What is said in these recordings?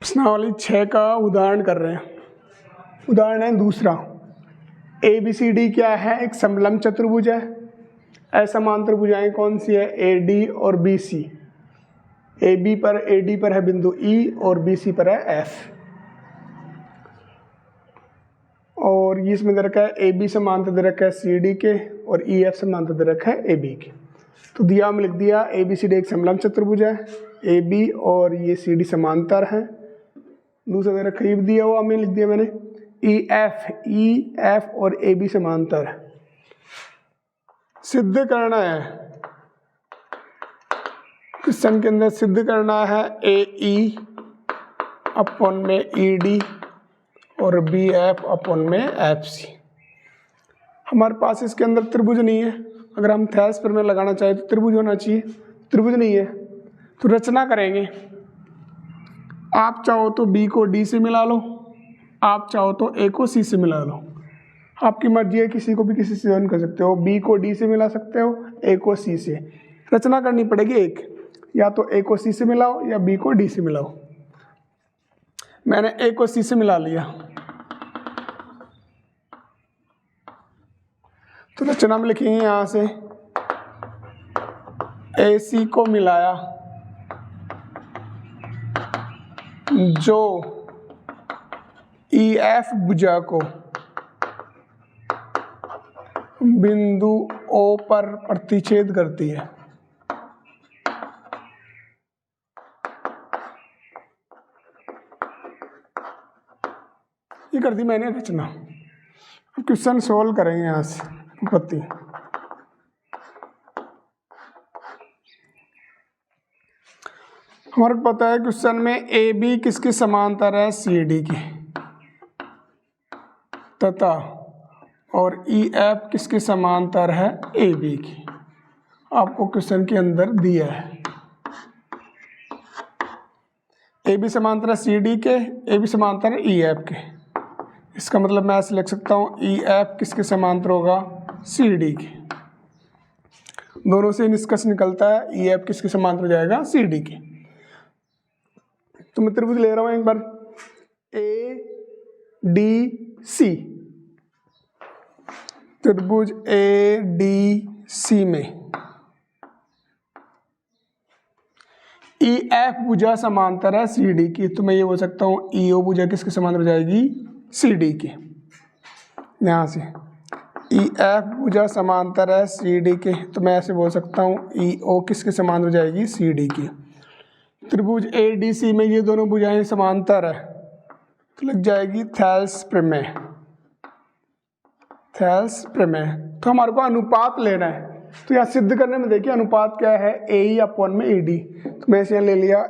प्रश्नावली 6 का उदाहरण कर रहे हैं। उदाहरण है दूसरा। ABCD क्या है? एक समलंब चतुर्भुज है। असमांतर भुजाएं कौन सी है? AD और BC। AD पर है बिंदु E और BC पर है F। और ये इसमें दे रखा है AB समांतर दे रखा है CD के और EF समांतर दे रखा है AB के। तो दिया में लिख दिया ABCD एक समलंब चतुर्भुज है, AB और ये CD समांतर है। दूसरा दे रखा है दिया हुआ हमें लिख दिया मैंने EF और AB समांतर है। सिद्ध करना है, क्वेश्चन के अंदर सिद्ध करना है AE अपॉन में ED और BF अपॉन में FC। हमारे पास इसके अंदर त्रिभुज नहीं है। अगर हम थेल्स प्रमेय लगाना चाहे तो त्रिभुज होना चाहिए, त्रिभुज नहीं है। तो रचना करेंगे। आप चाहो तो B को D से मिला लो, आप चाहो तो A को C से मिला लो। आपकी मर्जी है, किसी को भी किसी से जॉइन कर सकते हो। B को D से मिला सकते हो, A को C से। रचना करनी पड़ेगी एक, या तो A को C से मिलाओ या B को D से मिलाओ। मैंने A को C से मिला लिया। तो रचना में लिखेंगे यहाँ से AC को मिलाया जो EF भुजा को बिंदु O पर प्रतिच्छेद करती है। ये कर दी मैंने रचना। अब क्वेश्चन सोल्व करेंगे यहाँ से उत्पत्ति। हमारे को पता है क्वेश्चन में AB किसके समांतर है? CD की, तथा और EF किसके समांतर है? AB की। आपको क्वेश्चन के अंदर दिया है AB समांतर है CD के, AB समांतर है EF के। इसका मतलब मैं ऐसे लिख सकता हूँ EF किसके समांतर होगा? CD के। दोनों से निष्कर्ष निकलता है EF किसके समांतर हो जाएगा? CD के। तो मैं त्रिभुज ले रहा हूं एक बार ADC। त्रिभुज ADC में EF भुजा समांतर है CD की। तो मैं ये बोल सकता हूं EO भुजा किसके समांतर हो जाएगी? CD के। यहां से EF भुजा समांतर है CD के, तो मैं ऐसे बोल सकता हूं EO किसके समांतर हो जाएगी? CD की। त्रिभुज ADC में ये दोनों भुजाएं समांतर है, तो लग जाएगी थेल्स प्रमेय। थेल्स प्रमेय। तो हमारे को अनुपात लेना है। तो यहाँ सिद्ध करने में देखिए अनुपात क्या है? AE अपॉन में ED। तो मैं इसे यहाँ ले लिया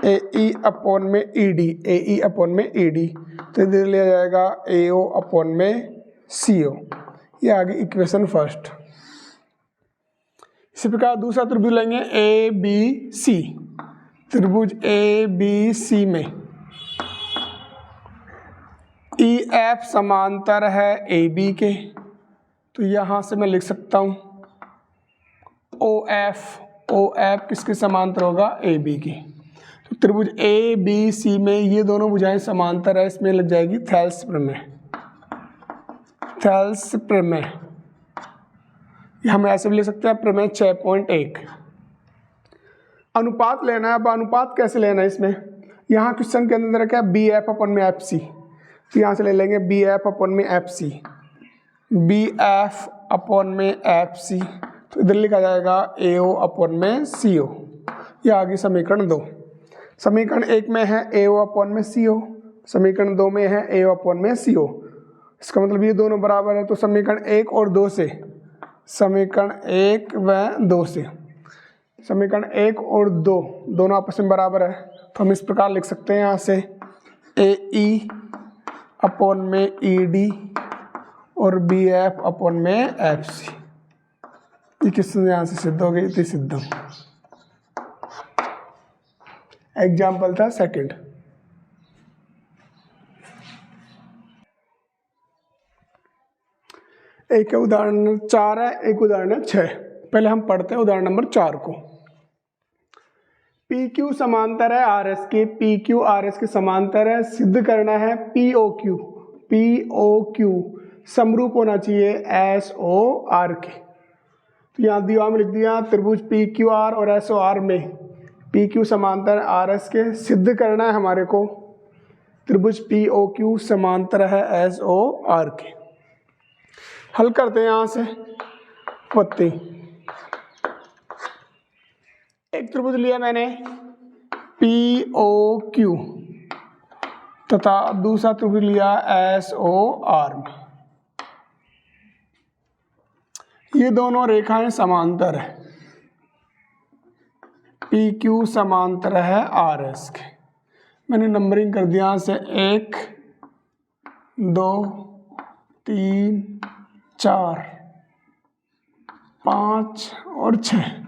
AE अपॉन में ED, AE अपॉन में ED। तो इधर लिया जाएगा AO अपॉन में CO। ये आ गई इक्वेशन फर्स्ट। इसी प्रकार दूसरा त्रिभुज लेंगे ABC। त्रिभुज ABC में EF समांतर है AB के, तो यहां से मैं लिख सकता हूं OF किसके समांतर होगा? AB की। तो त्रिभुज ABC में ये दोनों भुजाएं समांतर है, इसमें लग जाएगी थेल्स प्रमेय। थेल्स प्रमेय हम ऐसे भी ले सकते हैं प्रमेय 6.1। अनुपात लेना है। अब अनुपात कैसे लेना है इसमें? यहाँ क्वेश्चन के अंदर क्या है? BF अपॉन में FC। तो यहाँ से ले लेंगे BF अपॉन में FC, BF अपॉन में FC। तो इधर लिखा जाएगा AO अपॉन में CO। यह आ गई समीकरण 2। समीकरण 1 में है AO अपॉन में CO, समीकरण 2 में है AO अपॉन में CO। इसका मतलब ये दोनों बराबर है। तो समीकरण 1 और 2 से, समीकरण 1 व 2 से, समीकरण 1 और 2 दोनों आपस में बराबर है। तो हम इस प्रकार लिख सकते हैं यहाँ से AE अपॉन में ED और BF अपॉन में FC। ये किस यहाँ से सिद्ध हो गई थी? सिद्ध। एग्जाम्पल था सेकंड। एक उदाहरण नंबर 4 है, एक उदाहरण है 6। पहले हम पढ़ते हैं उदाहरण नंबर 4 को। पी क्यू समांतर है आर एस के, पी क्यू आर एस के समांतर है, सिद्ध करना है P O Q, P O Q समरूप होना चाहिए एस ओ आर के। तो यहाँ दीवार में लिख दिया त्रिभुज पी क्यू आर और एस ओ आर में पी क्यू समांतर आर एस के, सिद्ध करना है हमारे को त्रिभुज पी ओ क्यू समांतर है एस ओ आर के। हल करते हैं यहाँ से पत्ती। एक त्रिभुज लिया मैंने पी ओ क्यू तथा दूसरा त्रिभुज लिया एस ओ आर में। ये दोनों रेखाएं समांतर है, पी क्यू समांतर है आर एस के। मैंने नंबरिंग कर दिया यहाँ से 1 2 3 4 5 और 6।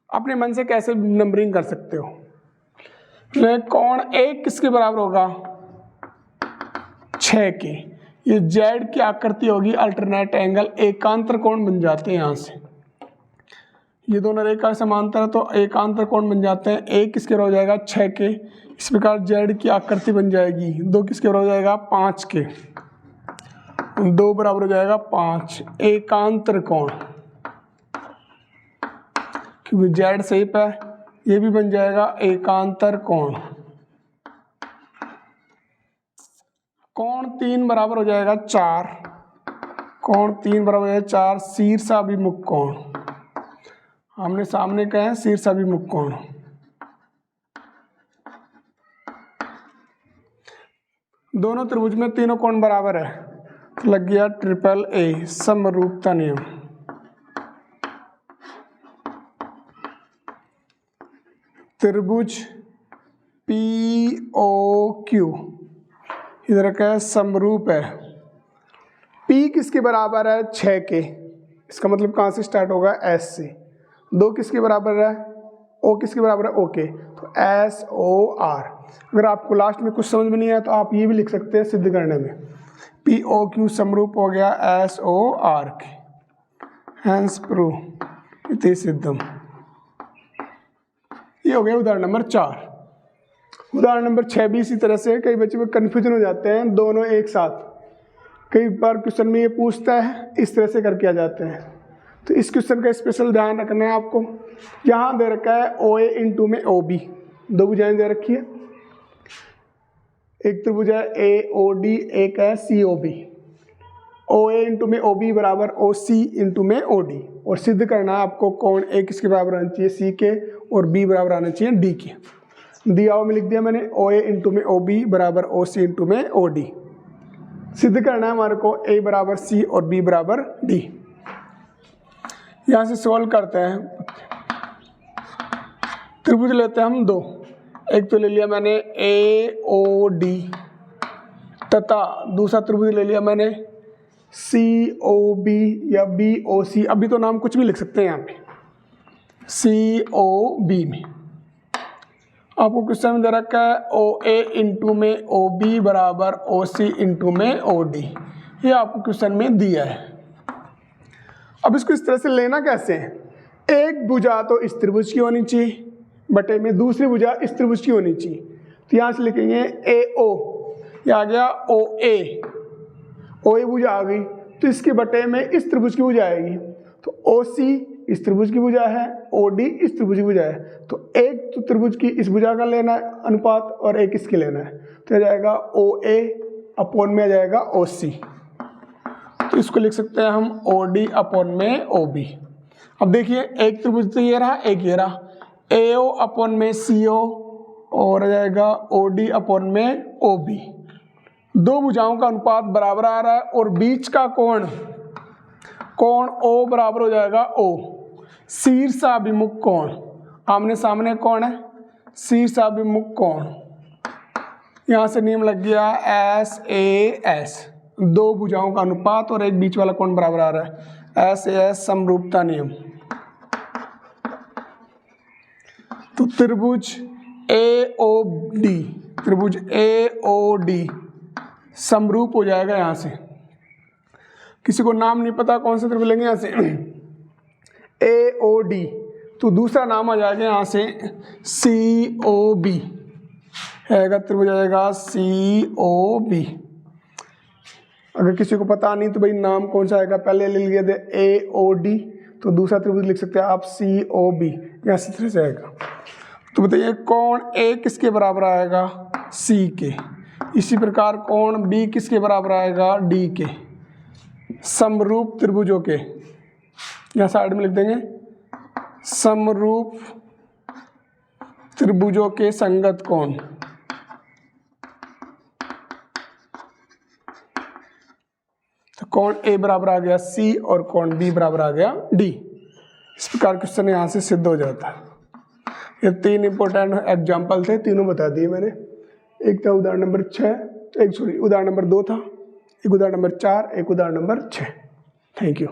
अपने मन से कैसे नंबरिंग कर सकते हो। कोण एक किसके बराबर होगा 6 के। ये जेड की आकृति होगी अल्टरनेट एंगल, एकांतर कोण बन जाते हैं। यहाँ से ये दोनों रेखा समांतर है तो एकांतर कोण बन जाते हैं। एक किसके बराबर हो जाएगा 6 के। इस प्रकार जेड की आकृति बन जाएगी 2 किसके बराबर हो जाएगा 5 के, 2 बराबर हो जाएगा 5 एकांतर कोण, क्योंकि जेड शेप है। ये भी बन जाएगा एकांतर कोण। कोण 3 बराबर हो जाएगा 4, कोण 3 बराबर हो जाएगा 4 शीर्षाभिमुख कोण। हमने सामने कहे हैं शीर्षाभिमुख कोण। दोनों त्रिभुज में तीनों कोण बराबर है तो लग गया ट्रिपल ए समरूपता नियम। त्रिभुज पी ओ क्यू इधर का समरूप है। P किसके बराबर है 6 के, इसका मतलब कहाँ से स्टार्ट होगा S से। 2 किसके बराबर है O किसके बराबर है O के, तो एस ओ आर। अगर आपको लास्ट में कुछ समझ में नहीं आया तो आप ये भी लिख सकते हैं सिद्ध करने में, पी ओ क्यू समरूप हो गया एस ओ आर के, हैंस प्रूव इति सिद्धम। ये हो गया उदाहरण नंबर 4। उदाहरण नंबर 6 भी इसी तरह से। कई बच्चे में कन्फ्यूजन हो जाते हैं दोनों एक साथ। कई बार क्वेश्चन में ये पूछता है, इस तरह से करके आ जाते हैं। तो इस क्वेश्चन का स्पेशल ध्यान रखना है आपको। यहाँ दे रखा है ओ ए इंटू में ओ बी, 2 भुजाएं दे रखी है। एक त्रिभुज है ए ओ डी, एक है सी ओ बी। ओ ए इंटू में ओ बी बराबर ओ सी इंटू में ओ डी। और सिद्ध करना है आपको कोण ए किसके बराबर आना चाहिए सी के और बी बराबर आना चाहिए डी के। दिया हुआ में लिख दिया मैंने ओ ए इंटू में ओ बी बराबर ओ सी इंटू में ओ डी। सिद्ध करना है हमारे को ए बराबर सी और बी बराबर डी। यहाँ से सॉल्व करते हैं। त्रिभुज लेते हैं हम 2। एक तो ले लिया मैंने ए ओ डी तथा दूसरा त्रिभुज ले लिया मैंने सी ओ बी या बी ओ सी। अभी तो नाम कुछ भी लिख सकते हैं यहाँ पे, सी ओ बी में। आपको क्वेश्चन में दे रखा है ओ ए इंटू में ओ बी बराबर ओ सी इंटू में ओ डी। ये आपको क्वेश्चन में दिया है। अब इसको इस तरह से लेना कैसे है, एक भुजा तो इस त्रिभुज की होनी चाहिए बटे में दूसरी भुजा इस त्रिभुज की होनी चाहिए। तो यहाँ से लिखेंगे ए ओ, ये आ गया ओ ए भुजा आ गई तो इसके बटे में इस त्रिभुज की भुजा आएगी। तो ओ सी इस त्रिभुज की भुजा है, ओ डी इस त्रिभुज की भुजा है। तो एक तो त्रिभुज की इस भुजा का लेना है अनुपात और एक इसके लेना है। तो आ जाएगा ओ ए अपॉन में आ जाएगा ओ सी। तो इसको लिख सकते हैं हम ओ डी अपॉन में ओ बी। अब देखिए एक त्रिभुज तो ये रहा, एक ये रहा, ए ओ अपॉन में सी ओ और आ जाएगा ओ डी अपॉन में ओ बी। 2 भुजाओं का अनुपात बराबर आ रहा है और बीच का कोण ओ बराबर हो जाएगा ओ। शीर्षाभिमुख कोण, आमने सामने कोण है शीर्षाभिमुख कोण। यहाँ से नियम लग गया एस ए एस, 2 भुजाओं का अनुपात और एक बीच वाला कोण बराबर आ रहा है, एस ए एस समरूपता नियम। तो त्रिभुज ए ओ डी, त्रिभुज ए ओ डी समरूप हो जाएगा। यहाँ से किसी को नाम नहीं पता कौन सा त्रिभुज लेंगे, यहाँ से ए ओ डी तो दूसरा नाम आ जाएगा यहाँ से COB आएगा, त्रिभुज आएगा COB। अगर किसी को पता नहीं तो भाई नाम कौन सा आएगा, पहले ले लिए थे AOD, तो दूसरा त्रिभुज लिख सकते हैं आप COB, यहाँ इस तरह से आएगा। तो बताइए कोण A किसके बराबर आएगा, C के। इसी प्रकार कोण B किसके बराबर आएगा, D के। समरूप त्रिभुजों के, यहाँ साइड में लिख देंगे समरूप त्रिभुजों के संगत कोण। तो कोण A बराबर आ गया C और कोण B बराबर आ गया D। इस प्रकार क्वेश्चन यहाँ से सिद्ध हो जाता है। ये 3 इंपॉर्टेंट एग्जाम्पल थे, तीनों बता दिए मैंने। एक था उदाहरण नंबर 6, उदाहरण नंबर 2 था, एक उदाहरण नंबर 4, एक उदाहरण नंबर 6। Thank you.